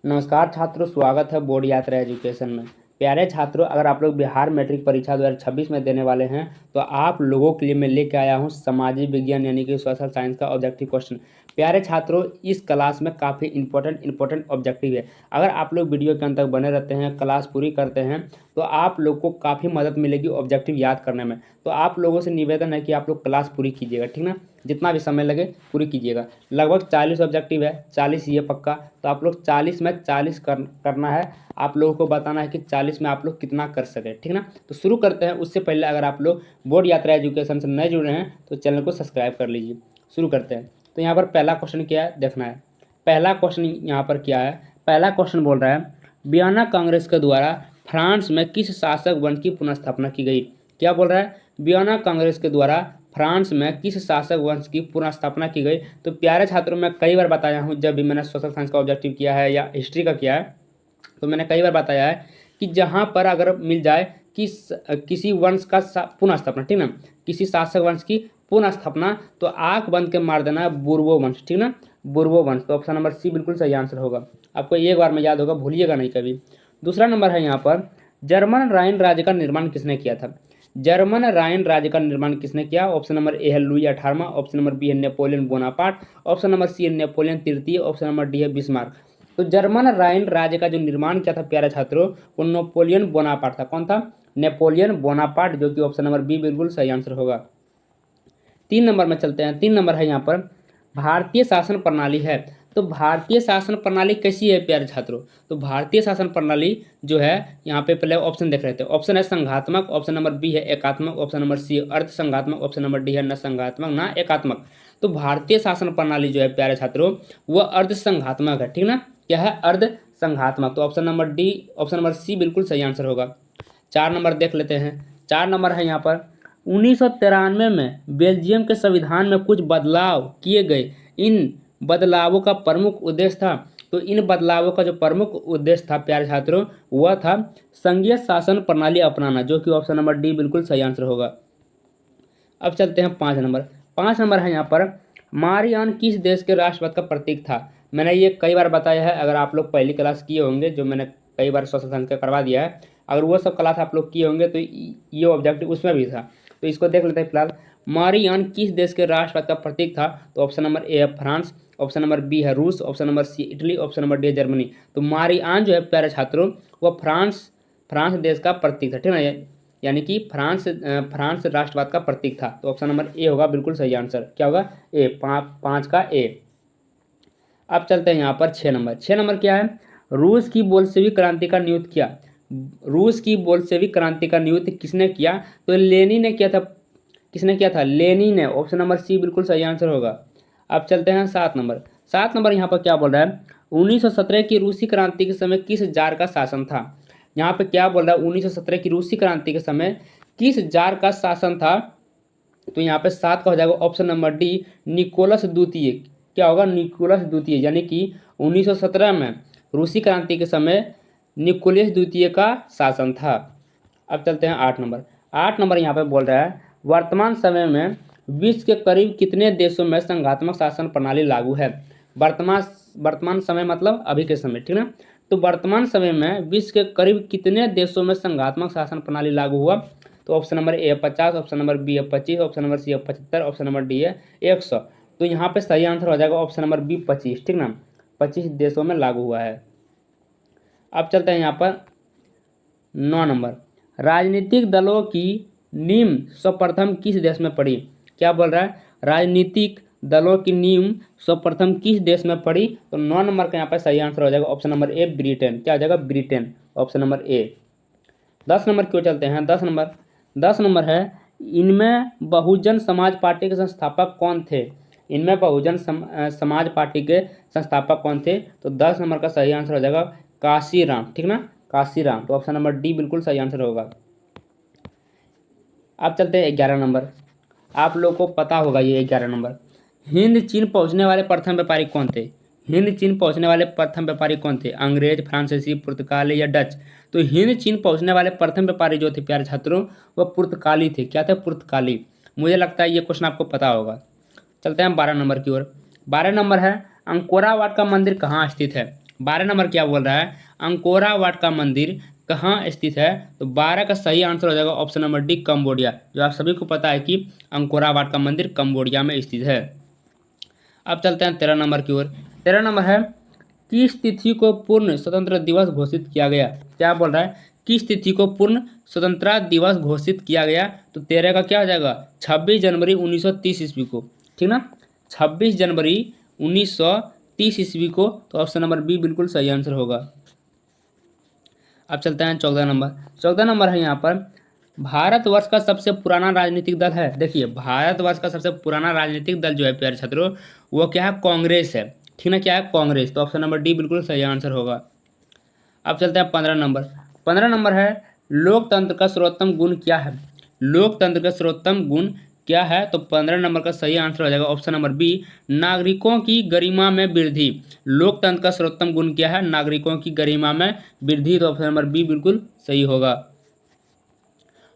नमस्कार छात्रों, स्वागत है बोर्ड यात्रा एजुकेशन में। प्यारे छात्रों, अगर आप लोग बिहार मैट्रिक परीक्षा 2026 में देने वाले हैं तो आप लोगों के लिए मैं लेके आया हूं सामाजिक विज्ञान यानी कि सोशल साइंस का ऑब्जेक्टिव क्वेश्चन। प्यारे छात्रों, इस क्लास में काफ़ी इंपॉर्टेंट ऑब्जेक्टिव है। अगर आप लोग वीडियो के अंत तक बने रहते हैं, क्लास पूरी करते हैं, तो आप लोग को काफ़ी मदद मिलेगी ऑब्जेक्टिव याद करने में। तो आप लोगों से निवेदन है कि आप लोग क्लास पूरी कीजिएगा, ठीक ना। जितना भी समय लगे पूरी कीजिएगा। लगभग 40 ऑब्जेक्टिव है, 40 ये पक्का। तो आप लोग 40 में 40 करना है। आप लोगों को बताना है कि 40 में आप लोग कितना कर सके, ठीक ना। तो शुरू करते हैं। उससे पहले अगर आप लोग बोर्ड यात्रा एजुकेशन से नए जुड़े हैं तो चैनल को सब्सक्राइब कर लीजिए। शुरू करते हैं। तो यहाँ पर पहला क्वेश्चन क्या है देखना है। पहला क्वेश्चन यहाँ पर क्या है। पहला क्वेश्चन बोल रहा है, वियना कांग्रेस के द्वारा फ्रांस में किस शासक वंश की पुनर्स्थापना की गई। क्या बोल रहा है, वियना कांग्रेस के द्वारा फ्रांस में किस शासक वंश की पुनर्स्थापना की गई। तो प्यारे छात्रों, मैं कई बार बताया हूँ, जब भी मैंने सोशल साइंस का ऑब्जेक्टिव किया है या हिस्ट्री का किया है, तो मैंने कई बार बताया है कि जहाँ पर अगर मिल जाए कि किसी वंश का पुनर्स्थापना, ठीक ना, किसी शासक वंश की पुनर्स्थापना, तो आंख बंद के मार देना है बुर्बो वंश, ठीक ना, बुर्बो वंश। तो ऑप्शन नंबर सी बिल्कुल सही आंसर होगा। आपको एक बार में याद होगा, भूलिएगा नहीं कभी। दूसरा नंबर है यहाँ पर, जर्मन राइन राज्य का निर्माण किसने किया था। जर्मन राइन राज्य का निर्माण किसने किया। ऑप्शन नंबर ए है लुई 18वां, ऑप्शन नंबर बी है Napoleon Bonaparte, option number C है नेपोलियन तृतीय, ऑप्शन नंबर डी है बिस्मार्क। तो जर्मन राइन राज्य का जो निर्माण किया था प्यारे छात्रों, वो नेपोलियन बोनापार्ट था। कौन था, नेपोलियन बोनापार्ट, जो कि ऑप्शन नंबर बी बिल्कुल सही आंसर होगा। 3 नंबर में चलते हैं। 3 नंबर है यहाँ पर, भारतीय शासन प्रणाली है। तो भारतीय शासन प्रणाली कैसी है प्यारे छात्रों। तो भारतीय शासन प्रणाली जो है, यहाँ पे पहले ऑप्शन देख रहे थे। ऑप्शन है संघात्मक, ऑप्शन नंबर बी है एकात्मक, ऑप्शन नंबर सी अर्ध संघात्मक, ऑप्शन नंबर डी है न संघात्मक न एकात्मक। तो भारतीय शासन प्रणाली जो है प्यारे छात्रों, वह अर्ध संघात्मक है, ठीक ना। क्या है, अर्ध संघात्मक। तो option number D, option number C बिल्कुल सही आंसर होगा। 4 नंबर देख लेते हैं। 4 नंबर है यहाँ पर, 1993 में बेल्जियम के संविधान में कुछ बदलाव किए गए। इन बदलावों का प्रमुख उद्देश्य था। तो इन बदलावों का जो प्रमुख उद्देश्य था प्यारे छात्रों, वह था संघीय शासन प्रणाली अपनाना, जो कि ऑप्शन नंबर डी बिल्कुल सही आंसर होगा। अब चलते हैं 5 नंबर। 5 नंबर है यहाँ पर, मारियान किस देश के राष्ट्रपति का प्रतीक था। मैंने ये कई बार बताया है, अगर आप लोग पहली क्लास किए होंगे, जो मैंने कई बार सोशल साइंस का करवा दिया है, अगर वो सब क्लास आप लोग किए होंगे तो ये ऑब्जेक्टिव उसमें भी था। तो इसको देख लेते हैं फिलहाल। मारियान किस देश के राष्ट्रपति का प्रतीक था। तो ऑप्शन नंबर ए है फ्रांस, ऑप्शन नंबर बी है रूस, option number C Italy, option number D है जर्मनी। तो मारियान जो है प्यारे छात्रों, वह फ्रांस देश का प्रतीक था, ठीक है ना। यानी कि फ्रांस राष्ट्रवाद का प्रतीक था। तो ऑप्शन नंबर ए होगा बिल्कुल सही आंसर। क्या होगा, ए, 5 का ए। अब चलते हैं यहाँ पर 6 नंबर। 6 नंबर क्या है, रूस की बोल्शेविक क्रांति का नियुक्त किया। रूस की बोल्शेविक क्रांति का नियुक्त किसने किया। तो लेनिन ने किया था। किसने किया था, लेनिन ने। ऑप्शन नंबर सी बिल्कुल सही आंसर होगा। अब चलते हैं 7 नंबर। 7 नंबर यहाँ पर क्या बोल रहा है, 1917 की रूसी क्रांति के समय किस जार का शासन था। यहाँ पे क्या बोल रहा है, 1917 की रूसी क्रांति के समय किस जार का शासन था। तो यहाँ पे 7 का हो जाएगा ऑप्शन नंबर डी, निकोलस द्वितीय। क्या होगा, निकोलस द्वितीय। यानी कि 1917 में रूसी क्रांति के समय निकोलस द्वितीय का शासन था। अब चलते हैं 8 नंबर। 8 नंबर यहाँ पे बोल रहा है, वर्तमान समय में विश्व के करीब कितने देशों में संघात्मक शासन प्रणाली लागू है। वर्तमान समय मतलब अभी के समय, ठीक ना। तो वर्तमान समय में विश्व के करीब कितने देशों में संघात्मक शासन प्रणाली लागू हुआ। तो option number A 50, option number B है 25, ऑप्शन नंबर सी है 75, ऑप्शन नंबर डी है 100। तो यहाँ पे सही आंसर हो जाएगा ऑप्शन नंबर बी 25, ठीक ना। 25 देशों में लागू हुआ है। अब चलते हैं यहाँ पर 9 नंबर, राजनीतिक दलों की नींव सर्वप्रथम किस देश में पड़ी। क्या बोल रहा है, राजनीतिक दलों की नींव सर्वप्रथम किस देश में पड़ी। तो 9 नंबर का यहाँ पर सही आंसर हो जाएगा ऑप्शन नंबर ए ब्रिटेन। क्या हो जाएगा, ब्रिटेन, ऑप्शन नंबर ए। 10 नंबर क्यों चलते हैं। 10 नंबर। 10 नंबर है, इनमें बहुजन समाज पार्टी के संस्थापक कौन थे। इनमें बहुजन समाज पार्टी के संस्थापक कौन थे। तो 10 नंबर का सही आंसर हो जाएगा काशीराम, ठीक ना, काशीराम। तो ऑप्शन नंबर डी बिल्कुल सही आंसर होगा। अब चलते हैं 11 नंबर। आप लोग को पता होगा ये 11 नंबर, हिंद चीन पहुंचने वाले प्रथम व्यापारी कौन थे। हिंद चीन पहुंचने वाले प्रथम व्यापारी कौन थे, अंग्रेज, फ्रांसीसी, पुर्तगाली या डच। तो हिंद चीन पहुंचने वाले प्रथम व्यापारी जो थे प्यारे छात्रों, वह पुर्तगाली थे। क्या थे, पुर्तगाली। मुझे लगता है ये क्वेश्चन आपको पता होगा। चलते हैं 12 नंबर की ओर। 12 नंबर है, अंकोरा वाट का मंदिर कहाँ स्थित है। 12 नंबर क्या बोल रहा है, अंकोरा वाट का मंदिर कहाँ स्थित है? तो 12 का सही आंसर हो जाएगा ऑप्शन नंबर डी, कंबोडिया। जो आप सभी को पता है कि अंकोरा वाट का मंदिर कंबोडिया में स्थित है। अब चलते हैं 13 नंबर की ओर। 13 नंबर है, किस तिथि को पूर्ण स्वतंत्र दिवस घोषित किया गया? क्या बोल रहा है, किस तिथि को पूर्ण स्वतंत्रता दिवस घोषित किया गया? तो 13 का क्या हो जाएगा, 26 जनवरी 1930 ईस्वी को, ठीक ना, 26 जनवरी 1930 ईस्वी को। तो ऑप्शन नंबर बी बिल्कुल सही आंसर होगा। अब चलते हैं 14 नंबर। 14 नंबर है यहाँ पर, भारतवर्ष का सबसे पुराना राजनीतिक दल है। देखिए, भारतवर्ष का सबसे पुराना राजनीतिक दल जो है प्यारे छात्रों, वो क्या है, कांग्रेस है, ठीक ना, क्या है, कांग्रेस। तो ऑप्शन नंबर डी बिल्कुल सही आंसर होगा। अब चलते हैं 15 नंबर। 15 नंबर है, लोकतंत्र का सर्वोत्तम गुण क्या है? लोकतंत्र का सर्वोत्तम गुण क्या है? तो 15 नंबर का सही आंसर हो जाएगा ऑप्शन नंबर बी, नागरिकों की गरिमा में वृद्धि। लोकतंत्र का सर्वोत्तम गुण क्या है? नागरिकों की गरिमा में वृद्धि। तो ऑप्शन नंबर बी बिल्कुल सही होगा।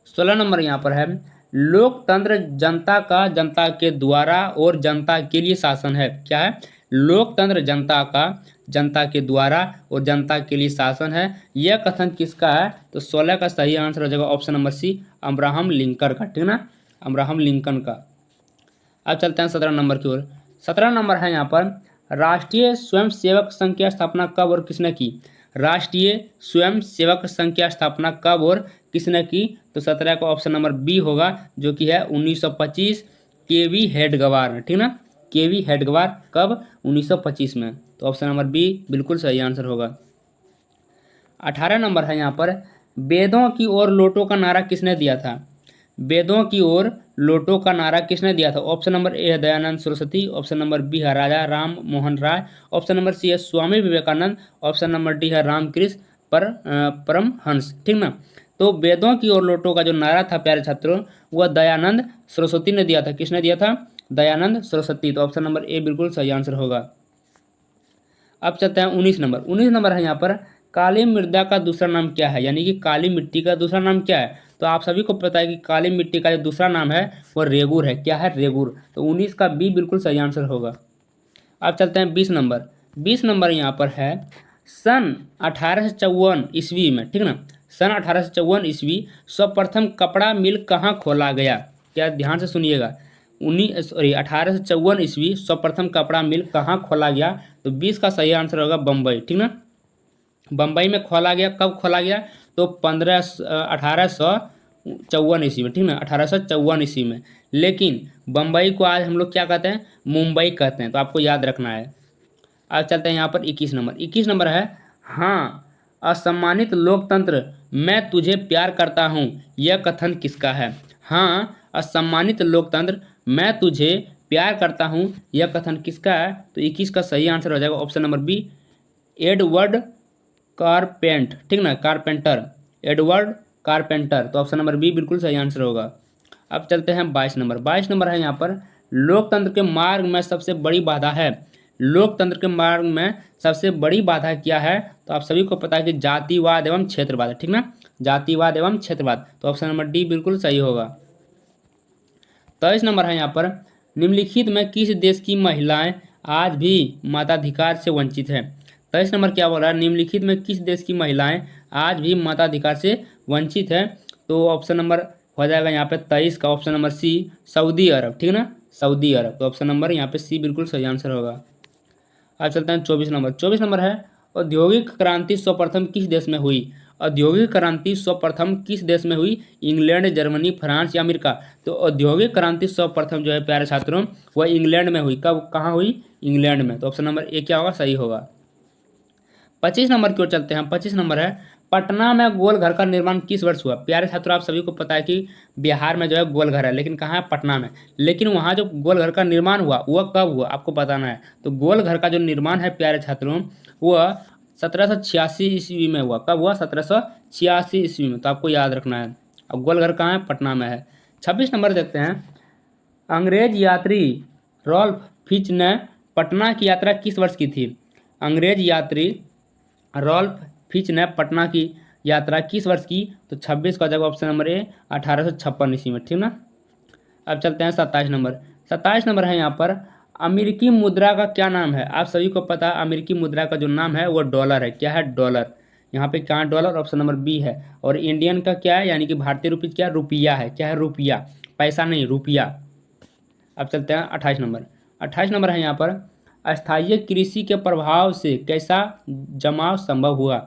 16 नंबर यहाँ पर है, लोकतंत्र जनता का जनता के द्वारा और जनता के लिए शासन है। क्या है? लोकतंत्र जनता का जनता के द्वारा और जनता के लिए शासन है। यह कथन किसका है? तो 16 का सही आंसर हो जाएगा option number C, Abraham Lincoln का, ठीक ना, अब्राहम लिंकन का। अब चलते हैं 17 नंबर की ओर। 17 नंबर है यहाँ पर, राष्ट्रीय स्वयंसेवक संघ की स्थापना कब और किसने की? राष्ट्रीय स्वयंसेवक संघ की स्थापना कब और किसने की? तो 17 का ऑप्शन नंबर बी होगा, जो कि है 1925 केवी हेडगवार में, ठीक ना, केवी हेडगवार कब? 1925 में। तो ऑप्शन नंबर बी बिल्कुल सही आंसर होगा। 18 नंबर है यहाँ पर, वेदों की ओर लौटो का नारा किसने दिया था? वेदों की ओर लौटो का नारा किसने दिया था? ऑप्शन नंबर ए है Dayanand Saraswati, option number B है Raja Ram Mohan Roy, option number C है Swami Vivekananda, option number D है रामकृष्ण परमहंस, ठीक ना। तो वेदों की ओर लौटो का जो नारा था प्यारे छात्रों, वह दयानंद सरस्वती ने दिया था। किसने दिया था? दयानंद सरस्वती। तो ऑप्शन नंबर ए बिल्कुल सही आंसर होगा। अब चलते हैं 19 नंबर। 19 नंबर है यहाँ पर, काली मृदा का दूसरा नाम क्या है? यानी कि काली मिट्टी का दूसरा नाम क्या है? तो आप सभी को पता है कि काली मिट्टी का जो दूसरा नाम है वो रेगुर है। क्या है? रेगुर। तो 19 का बी बिल्कुल सही आंसर होगा। अब चलते हैं 20 नंबर। 20 नंबर यहाँ पर है, सन 1854 ईस्वी में, ठीक ना, सन 1854 ईस्वी सर्वप्रथम कपड़ा मिल कहाँ खोला गया? क्या, ध्यान से सुनिएगा, 1854 ईस्वी सर्वप्रथम कपड़ा मिल कहाँ खोला गया? तो 20 का सही आंसर होगा बम्बई, ठीक ना, बम्बई में खोला गया। कब खोला गया? तो 1854 ईस्वी में, ठीक ना, 1854 ईस्वी में। लेकिन बम्बई को आज हम लोग क्या कहते हैं? मुंबई कहते हैं। तो आपको याद रखना है। अब चलते हैं यहाँ पर 21 नंबर। 21 नंबर है, हाँ असम्मानित लोकतंत्र मैं तुझे प्यार करता हूँ, यह कथन किसका है? हाँ असम्मानित लोकतंत्र मैं तुझे प्यार करता हूँ, यह कथन किसका है? तो 21 का सही आंसर हो जाएगा option number B, Edward Carpent, ठीक ना, कारपेंटर, एडवर्ड कारपेंटर। तो ऑप्शन नंबर बी बिल्कुल सही आंसर होगा। अब चलते हैं 22 नंबर। 22 नंबर है यहाँ पर, लोकतंत्र के मार्ग में सबसे बड़ी बाधा है। लोकतंत्र के मार्ग में सबसे बड़ी बाधा क्या है? तो आप सभी को पता है कि जातिवाद एवं क्षेत्रवाद, ठीक ना, जातिवाद एवं क्षेत्रवाद। तो ऑप्शन नंबर डी बिल्कुल सही होगा। 23 नंबर है यहाँ पर, निम्नलिखित में किस देश की महिलाएं आज भी मताधिकार से वंचित हैं? 23 नंबर क्या बोल रहा है, निम्नलिखित में किस देश की महिलाएं आज भी मताधिकार से वंचित है? तो ऑप्शन नंबर हो जाएगा यहाँ पे 23 का ऑप्शन नंबर सी, सऊदी अरब, ठीक ना, सऊदी अरब। तो ऑप्शन नंबर यहाँ पे सी बिल्कुल सही आंसर होगा। अब चलते हैं 24 नंबर। 24 नंबर है, औद्योगिक क्रांति सर्वप्रथम किस देश में हुई? औद्योगिक क्रांति सर्वप्रथम किस देश में हुई? इंग्लैंड, जर्मनी, फ्रांस या अमेरिका? तो औद्योगिक क्रांति सर्वप्रथम जो है प्यारे छात्रों, वह इंग्लैंड में हुई। कब, कहाँ हुई? इंग्लैंड में। तो ऑप्शन नंबर ए क्या होगा? सही होगा। 25 नंबर की ओर चलते हैं। 25 नंबर है, पटना में गोल घर का निर्माण किस वर्ष हुआ? प्यारे छात्रों, आप सभी को पता है कि बिहार में जो है गोल घर है, लेकिन कहाँ है? पटना में। लेकिन वहाँ जो गोल घर का निर्माण हुआ वह कब हुआ? आपको बताना है। तो गोल घर का जो निर्माण है प्यारे छात्रों, वह 1786 ईस्वी में हुआ। कब हुआ? 1786 ईस्वी में। तो आपको याद रखना है। अब गोल घर कहाँ है? पटना में है। 26 नंबर देखते हैं, अंग्रेज यात्री रॉल्फ फिच ने पटना की यात्रा किस वर्ष की थी? अंग्रेज यात्री रॉल्फ फिच ने पटना की यात्रा किस वर्ष की? तो 26 का जगह ऑप्शन नंबर ए, 1856 ईस्वी में, ठीक ना। अब चलते हैं 27 नंबर। 27 नंबर है यहाँ पर, अमेरिकी मुद्रा का क्या नाम है? आप सभी को पता है अमेरिकी मुद्रा का जो नाम है वो डॉलर है। क्या है? डॉलर। यहाँ पे क्या है? डॉलर। ऑप्शन नंबर बी है। और इंडियन का क्या है, यानी कि भारतीय रुपये क्या? रुपया है। क्या है? रुपया, पैसा नहीं, रुपया। अब चलते हैं 28 नंबर। 28 नंबर है यहाँ पर, अस्थायी कृषि के प्रभाव से कैसा जमाव संभव हुआ?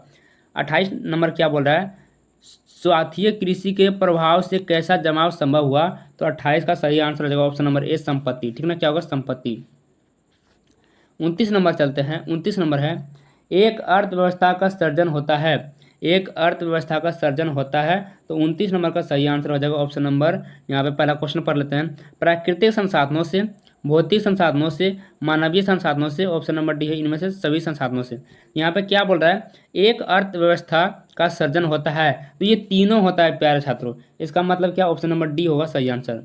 28 नंबर क्या बोल रहा है? स्वास्थ्य कृषि के प्रभाव से कैसा जमाव संभव हुआ? तो 28 का सही आंसर हो जाएगा ऑप्शन नंबर ए, संपत्ति। ठीक ना? क्या होगा? संपत्ति। 29 नंबर चलते हैं। 29 नंबर है, एक अर्थव्यवस्था का सर्जन होता है। एक अर्थव्यवस्था का सर्जन होता है। तो 29 नंबर का सही आंसर हो जाएगा ऑप्शन नंबर, यहाँ पे पहला क्वेश्चन पढ़ लेते हैं, प्राकृतिक संसाधनों से, भौतिक संसाधनों से, मानवीय संसाधनों से। ऑप्शन नंबर डी है, इनमें से सभी संसाधनों से। यहाँ पे क्या बोल रहा है? एक अर्थव्यवस्था का सर्जन होता है, तो ये तीनों होता है प्यारे छात्रों। इसका मतलब क्या? ऑप्शन नंबर डी होगा सही आंसर।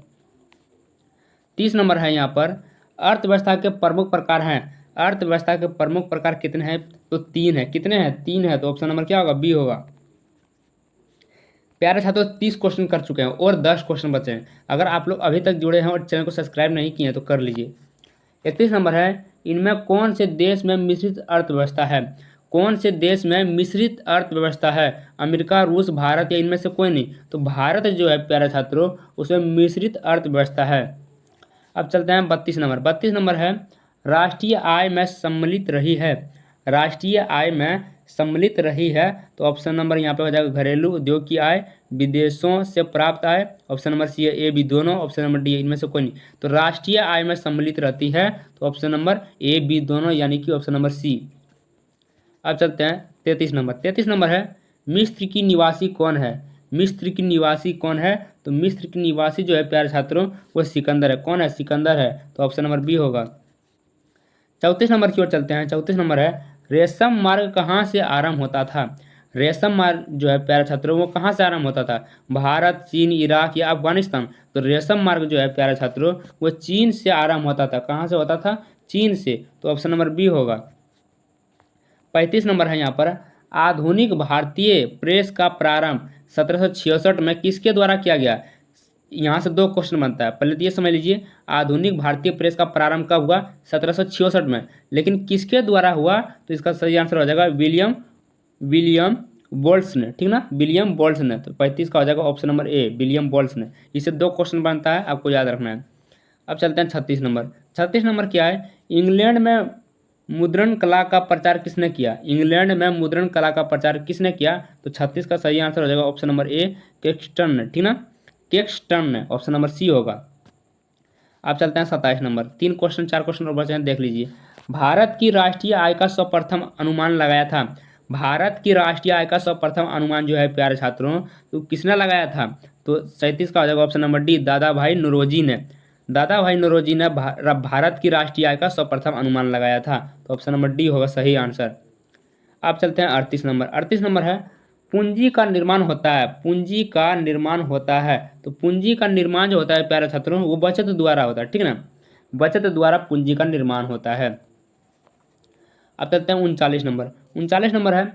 30 नंबर है यहाँ पर, अर्थव्यवस्था के प्रमुख प्रकार हैं। अर्थव्यवस्था के प्रमुख प्रकार कितने हैं? तो 3 है। कितने हैं? 3 है। तो ऑप्शन नंबर क्या होगा? बी होगा। प्यारे छात्रों 30 क्वेश्चन कर चुके हैं और 10 क्वेश्चन बचे हैं। अगर आप लोग अभी तक जुड़े हैं और चैनल को सब्सक्राइब नहीं किए हैं तो कर लीजिए। 31 नंबर है, इनमें कौन से देश में मिश्रित अर्थव्यवस्था है? कौन से देश में मिश्रित अर्थव्यवस्था है? अमेरिका, रूस, भारत या इनमें से कोई नहीं? तो भारत जो है प्यारे छात्रों उसमें मिश्रित अर्थव्यवस्था है। अब चलते हैं 32 नंबर। 32 नंबर है, राष्ट्रीय आय में सम्मिलित रही है। राष्ट्रीय आय में सम्मिलित रही है। तो ऑप्शन नंबर यहाँ पे हो जाएगा घरेलू उद्योग की आय, विदेशों से प्राप्त आय। ऑप्शन नंबर सी है, ए बी दोनों। ऑप्शन नंबर डी है, इनमें से कोई नहीं। तो राष्ट्रीय आय में सम्मिलित रहती है। तो ऑप्शन नंबर ए बी दोनों, यानी कि ऑप्शन नंबर सी। अब चलते हैं 33 नंबर। 33 नंबर है, मिस्र की निवासी कौन है? मिस्र की निवासी कौन है? तो मिस्र की निवासी जो है प्यारे छात्रों वो सिकंदर है। कौन है? सिकंदर है। तो ऑप्शन नंबर बी होगा। 34 नंबर की ओर चलते हैं। 34 नंबर है, रेशम मार्ग कहाँ से आरंभ होता था? रेशम मार्ग जो है प्यारे छात्रों वो कहाँ से आरंभ होता था? भारत, चीन, इराक या अफगानिस्तान? तो रेशम मार्ग जो है प्यारे छात्रों वो चीन से आरंभ होता था। कहाँ से होता था? चीन से। तो ऑप्शन नंबर बी होगा। 35 नंबर है यहाँ पर, आधुनिक भारतीय प्रेस का प्रारंभ 1766 में किसके द्वारा किया गया? यहाँ से 2 क्वेश्चन बनता है। पहले तो ये समझ लीजिए, आधुनिक भारतीय प्रेस का प्रारंभ कब हुआ? 1766 में। लेकिन किसके द्वारा हुआ? तो इसका सही आंसर हो जाएगा विलियम बोल्ट्स ने। ठीक ना? विलियम बोल्ट्स ने। तो 35 का हो जाएगा option number A, William Bolts ने। इससे 2 क्वेश्चन बनता है, आपको याद रखना है। अब चलते हैं 36 नंबर। 36 नंबर क्या है, इंग्लैंड में मुद्रण कला का प्रचार किसने किया? इंग्लैंड में मुद्रण कला का प्रचार किसने किया? तो 36 का सही आंसर हो जाएगा ऑप्शन नंबर ए, कैक्सटन ने। ठीक ना? कैक्सटन ने। ऑप्शन नंबर सी होगा। अब चलते हैं 27 नंबर। 3 क्वेश्चन 4 क्वेश्चन और बचे हैं, देख लीजिए। भारत की राष्ट्रीय आय का सर्वप्रथम अनुमान लगाया था। भारत की राष्ट्रीय आय का सर्वप्रथम अनुमान जो है प्यारे छात्रों तो किसने लगाया था? तो 37 का हो जाएगा ऑप्शन नंबर डी, दादा भाई नौरोजी ने। दादा भाई नौरोजी ने भारत की राष्ट्रीय आय का सर्वप्रथम अनुमान लगाया था। तो ऑप्शन नंबर डी होगा सही आंसर। अब चलते हैं 38 नंबर। 38 नंबर है, पूंजी का निर्माण होता है। पूंजी का निर्माण होता है। तो पूंजी का निर्माण जो होता है प्यारे छात्रों वो बचत द्वारा होता है। ठीक ना? बचत द्वारा पूंजी का निर्माण होता है। अब चलते हैं 39 नंबर। 39 नंबर है,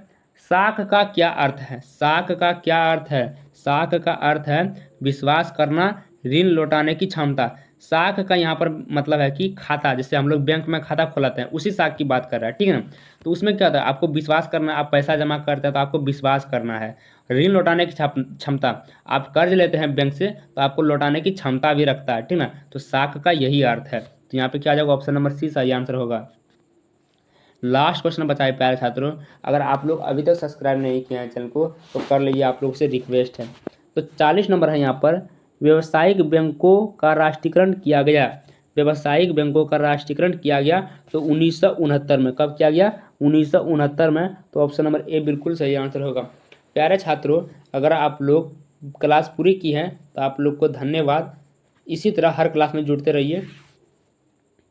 साख का क्या अर्थ है? साख का क्या अर्थ है? साख का अर्थ है विश्वास करना, ऋण लौटाने की क्षमता। साख का यहाँ पर मतलब है कि खाता, जैसे हम लोग बैंक में खाता खोलाते हैं उसी साख की बात कर रहा है। ठीक है ना? तो उसमें क्या होता है, आपको विश्वास करना, आप पैसा जमा करते हैं तो आपको विश्वास करना है। ऋण लौटाने की क्षमता, आप कर्ज लेते हैं बैंक से तो आपको लौटाने की क्षमता भी रखता है। ठीक ना? तो साख का यही अर्थ है। तो यहाँ पे क्या आ जाएगा ऑप्शन नंबर सी सही आंसर होगा। लास्ट क्वेश्चन बचाए प्यारे छात्रों, अगर आप लोग अभी तक सब्सक्राइब नहीं किए हैं चैनल को तो कर लीजिए, आप लोग से रिक्वेस्ट है। तो 40 नंबर है यहाँ पर, व्यावसायिक बैंकों का राष्ट्रीयकरण किया गया। व्यावसायिक बैंकों का राष्ट्रीयकरण किया गया तो 1969 में। कब किया गया? 1969 में। तो ऑप्शन नंबर ए बिल्कुल सही आंसर होगा। प्यारे छात्रों, अगर आप लोग क्लास पूरी की है तो आप लोग को धन्यवाद। इसी तरह हर क्लास में जुड़ते रहिए।